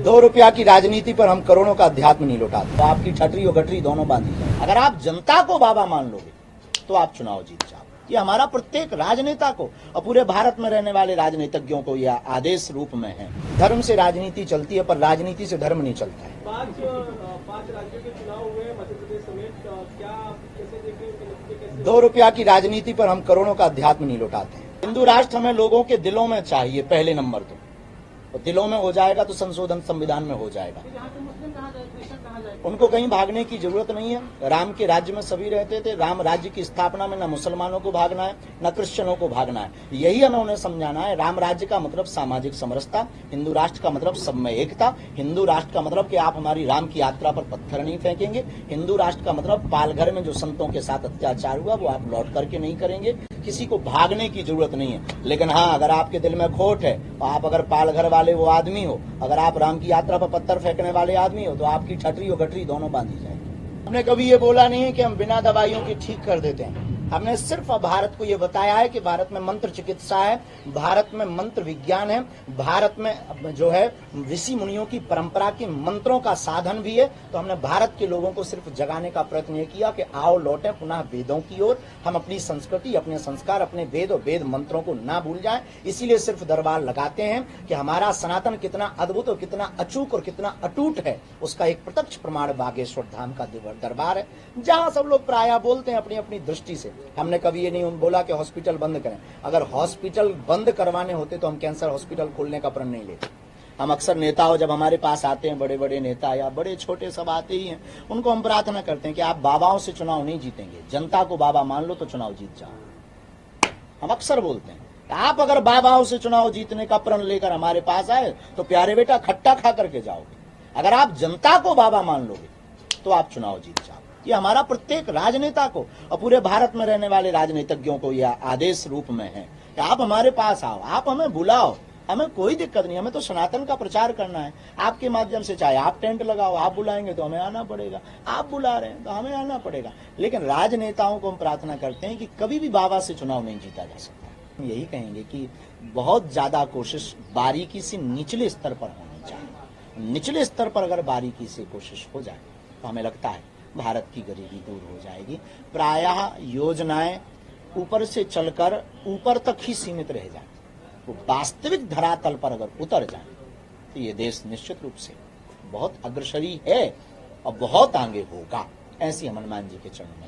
₹2 की राजनीति पर हम करोड़ों का अध्यात्म नहीं लौटाते। तो आपकी ठटरी और गठरी दोनों बांधी जाए। अगर आप जनता को बाबा मान लोगे तो आप चुनाव जीत जाओ। ये हमारा प्रत्येक राजनेता को और पूरे भारत में रहने वाले राजनीतिज्ञों को यह आदेश रूप में है। धर्म से राजनीति चलती है, पर राजनीति से धर्म नहीं चलता है। पांच राज्यों के चुनाव हुए, मध्य प्रदेश समेत, क्या कैसे देखें? ₹2 की राजनीति पर हम करोड़ों का अध्यात्म नहीं लौटाते हैं। हिंदू राष्ट्र हमें लोगों के दिलों में चाहिए, पहले नंबर तो दिलों में हो जाएगा तो संशोधन संविधान में हो जाएगा। उनको कहीं भागने की जरूरत नहीं है। राम के राज्य में सभी रहते थे। राम राज्य की स्थापना में न मुसलमानों को भागना है न क्रिश्चियनों को भागना है। यही हमें उन्हें समझाना है। राम राज्य का मतलब सामाजिक समरसता, हिंदू राष्ट्र का मतलब सब में एकता, हिंदू राष्ट्र का मतलब कि आप हमारी राम की यात्रा पर पत्थर नहीं फेंकेंगे, हिंदू राष्ट्र का मतलब पालघर में जो संतों के साथ अत्याचार हुआ वो आप लौट करके नहीं करेंगे। किसी को भागने की जरूरत नहीं है। लेकिन हाँ, अगर आपके दिल में खोट है, आप अगर पालघर वाले वो आदमी हो, अगर आप राम की यात्रा पर पत्थर फेंकने वाले आदमी हो, तो आपकी ठटरी और गठरी दोनों बांधी जाएगी। हमने कभी ये बोला नहीं है कि हम बिना दवाइयों के ठीक कर देते हैं। हमने सिर्फ भारत को ये बताया है कि भारत में मंत्र चिकित्सा है, भारत में मंत्र विज्ञान है, भारत में जो है ऋषि मुनियों की परंपरा के मंत्रों का साधन भी है। तो हमने भारत के लोगों को सिर्फ जगाने का प्रयत्न ये किया कि आओ लौटें पुनः वेदों की ओर। हम अपनी संस्कृति, अपने संस्कार, अपने वेद और वेद मंत्रों को ना भूल जाएं। इसीलिए सिर्फ दरबार लगाते हैं कि हमारा सनातन कितना अद्भुत और कितना अचूक और कितना अटूट है, उसका एक प्रत्यक्ष प्रमाण बागेश्वर धाम का दरबार है, जहां सब लोग प्रायः बोलते हैं अपनी अपनी दृष्टि से। हमने कभी ये नहीं बोला कि हॉस्पिटल बंद करें। अगर हॉस्पिटल बंद करवाने होते तो हम कैंसर हॉस्पिटल खोलने का प्रण नहीं लेते। हम अक्सर नेताओं जब हमारे पास आते हैं, बड़े बड़े नेता या बड़े छोटे सब आते ही हैं, उनको हम प्रार्थना करते हैं कि आप बाबाओं से चुनाव नहीं जीतेंगे, जनता को बाबा मान लो तो चुनाव जीत जाओ। हम अक्सर बोलते हैं आप अगर बाबाओं से चुनाव जीतने का प्रण लेकर हमारे पास आए तो प्यारे बेटा खट्टा खा करके जाओगे। अगर आप जनता को बाबा मान लोगे तो आप चुनाव जीत जाओ। ये हमारा प्रत्येक राजनेता को और पूरे भारत में रहने वाले राजनीतिज्ञों को यह आदेश रूप में है कि आप हमारे पास आओ, आप हमें बुलाओ, हमें कोई दिक्कत नहीं। हमें तो सनातन का प्रचार करना है। आपके माध्यम से चाहे आप टेंट लगाओ, आप बुलाएंगे तो हमें आना पड़ेगा, आप बुला रहे हैं तो हमें आना पड़ेगा। लेकिन राजनेताओं को हम प्रार्थना करते हैं कि कभी भी बाबा से चुनाव नहीं जीता जा सकता। हम यही कहेंगे कि बहुत ज्यादा कोशिश बारीकी से निचले स्तर पर होनी चाहिए। निचले स्तर पर अगर बारीकी से कोशिश हो जाए तो हमें लगता है भारत की गरीबी दूर हो जाएगी। प्रायः योजनाएं ऊपर से चलकर ऊपर तक ही सीमित रह जाए, वो वास्तविक धरातल पर अगर उतर जाए तो ये देश निश्चित रूप से बहुत अग्रसरी है और बहुत आगे होगा। ऐसी हनुमान जी के चरणों में